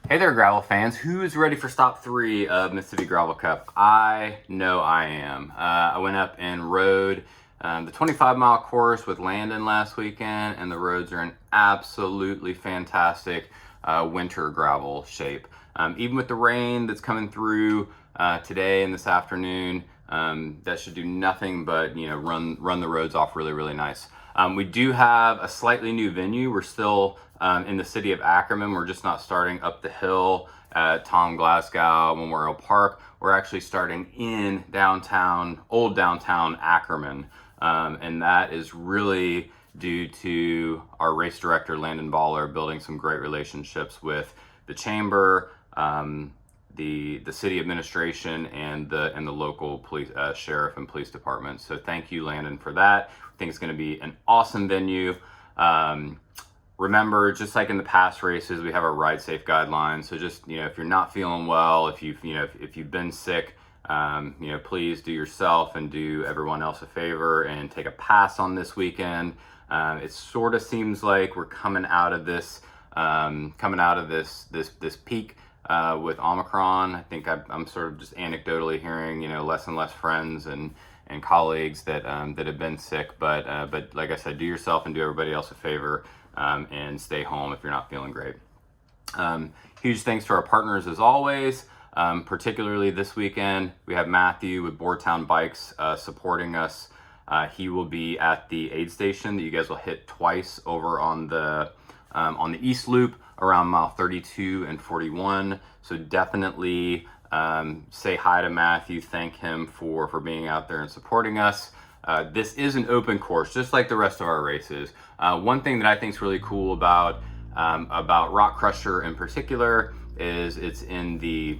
Hey there, gravel fans. Who's ready for stop 3 of Mississippi Gravel Cup? I know I am. I went up and rode the 25-mile course with Landon last weekend, and the roads are in absolutely fantastic winter gravel shape. Even with the rain that's coming through today and this afternoon, that should do nothing but run the roads off really, really nice. We do have a slightly new venue. We're still in the city of Ackerman. We're just not starting up the hill at Tom Glasgow Memorial Park. We're actually starting in old downtown Ackerman. And that is really due to our race director, Landon Baller, building some great relationships with the chamber, the city administration, and the local police, sheriff and police department. So thank you, Landon, for that. I think it's going to be an awesome venue. Remember, just like in the past races, we have our ride safe guidelines. So just, if you're not feeling well, if you've been sick, please do yourself and do everyone else a favor and take a pass on this weekend. It sort of seems like we're coming out of this peak with Omicron. I think I'm sort of just anecdotally hearing, less and less friends and colleagues that have been sick. But like I said, do yourself and do everybody else a favor. And stay home if you're not feeling great. Huge thanks to our partners as always, particularly this weekend. We have Matthew with Boardtown Bikes supporting us. He will be at the aid station that you guys will hit twice over on the East Loop around mile 32 and 41. So definitely say hi to Matthew, thank him for being out there and supporting us. This is an open course, just like the rest of our races. One thing that I think is really cool about Soulcrusher in particular is it's in the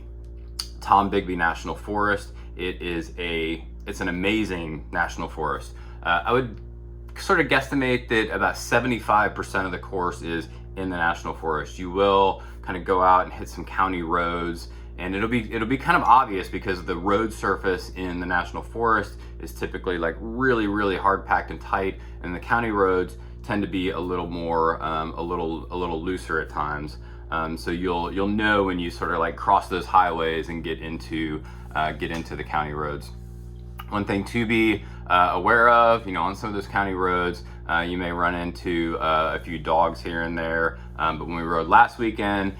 Tom Bigby National Forest. It's an amazing national forest. I would sort of guesstimate that about 75% of the course is in the national forest. You will kind of go out and hit some county roads, and it'll be kind of obvious because the road surface in the national forest is typically like really, really hard packed and tight, and the county roads tend to be a little more a little looser at times. So you'll know when you sort of like cross those highways and get into the county roads. One thing to be aware of, on some of those county roads, you may run into a few dogs here and there. But when we rode last weekend,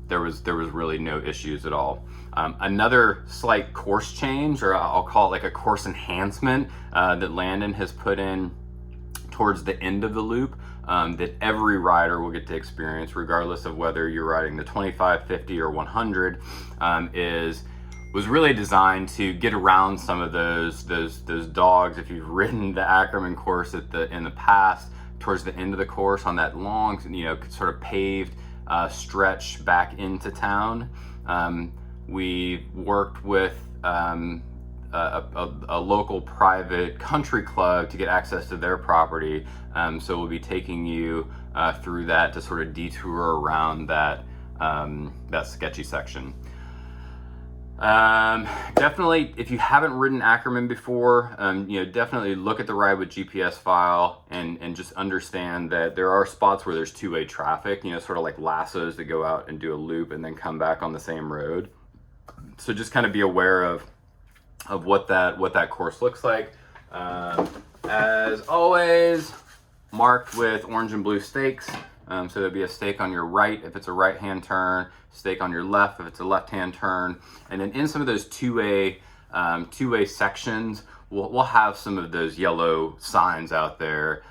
there was really no issues at all. Another slight course change, or I'll call it like a course enhancement, that Landon has put in towards the end of the loop, that every rider will get to experience, regardless of whether you're riding the 25, 50, or 100, was really designed to get around some of those dogs. If you've ridden the Ackerman course in the past, towards the end of the course on that long, sort of paved stretch back into town, we worked with a local private country club to get access to their property. So we'll be taking you through that to sort of detour around that sketchy section. Definitely, if you haven't ridden Ackerman before, definitely look at the ride with GPS file and just understand that there are spots where there's two-way traffic, sort of like lassos that go out and do a loop and then come back on the same road. So just kind of be aware of what that course looks like. As always, marked with orange and blue stakes. So there'll be a stake on your right if it's a right-hand turn, stake on your left if it's a left-hand turn, and then in some of those two-way sections, we'll have some of those yellow signs out there,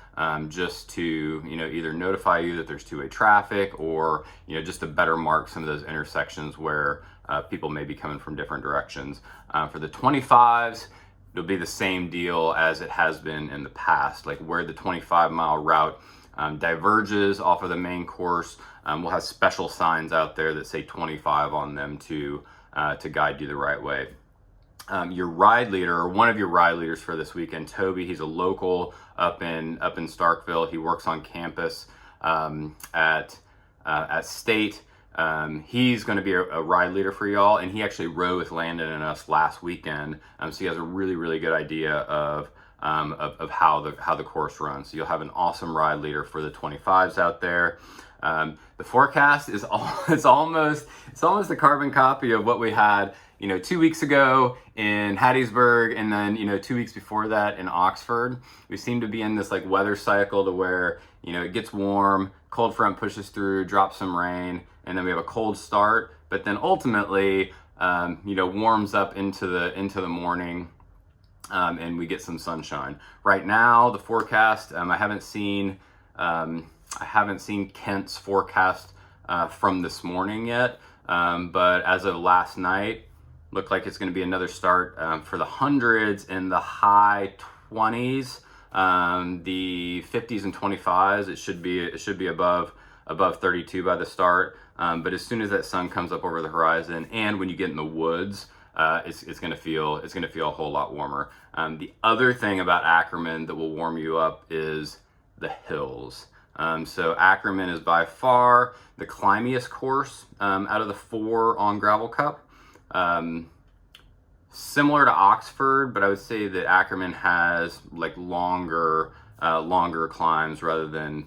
just to either notify you that there's two-way traffic, or just to better mark some of those intersections where people may be coming from different directions. For the 25s, it'll be the same deal as it has been in the past, like where the 25-mile route diverges off of the main course. We'll have special signs out there that say 25 on them to guide you the right way. Your ride leader, or one of your ride leaders for this weekend, Toby, he's a local up in Starkville. He works on campus at State. He's going to be a ride leader for y'all, and he actually rode with Landon and us last weekend. So he has a really, really good idea of of how the course runs. So you'll have an awesome ride leader for the 25s out there. The forecast is it's almost a carbon copy of what we had 2 weeks ago in Hattiesburg, and then 2 weeks before that in Oxford. We seem to be in this like weather cycle to where it gets warm, cold front pushes through, drops some rain, and then we have a cold start, but then ultimately warms up into the morning, and we get some sunshine. Right now, the forecast, I haven't seen Kent's forecast from this morning yet, but as of last night, looked like it's going to be another start for the hundreds in the high 20s, the 50s and 25s. It should be above 32 by the start. But as soon as that sun comes up over the horizon, and when you get in the woods, it's going to feel a whole lot warmer. The other thing about Ackerman that will warm you up is the hills. So Ackerman is by far the climbingest course out of the 4 on Gravel Cup. Similar to Oxford, but I would say that Ackerman has like longer climbs rather than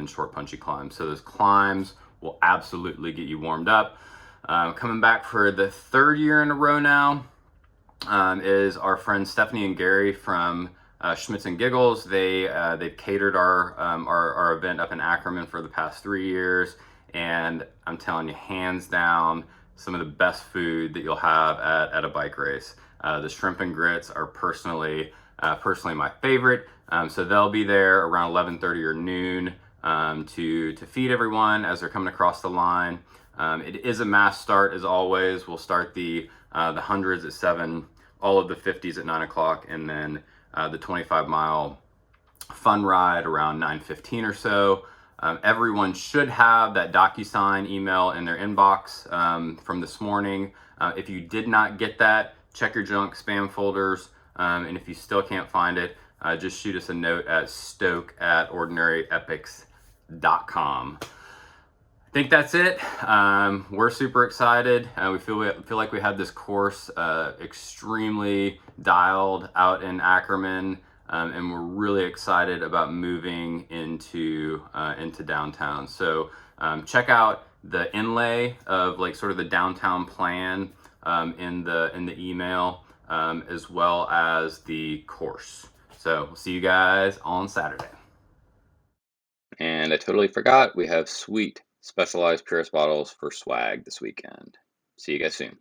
short punchy climbs. So those climbs will absolutely get you warmed up. Coming back for the 3rd year in a row now is our friends Stephanie and Gary from Schmitz and Giggles. They've catered our event up in Ackerman for the past 3 years, and I'm telling you, hands down, some of the best food that you'll have at a bike race. The shrimp and grits are personally my favorite. So they'll be there around 11:30 or noon to feed everyone as they're coming across the line. It is a mass start as always. We'll start the hundreds at 7, all of the 50s at 9 o'clock, and then the 25-mile fun ride around 9:15 or so. Everyone should have that DocuSign email in their inbox from this morning. If you did not get that, check your junk spam folders. And if you still can't find it, just shoot us a note at stoke@ordinaryepics.com. I think that's it. We're super excited. We feel like we had this course extremely dialed out in Ackerman. And we're really excited about moving into downtown. So check out the inlay of like sort of the downtown plan in the email, as well as the course. So we'll see you guys on Saturday. And I totally forgot, we have sweet specialized Purist bottles for swag this weekend. See you guys soon.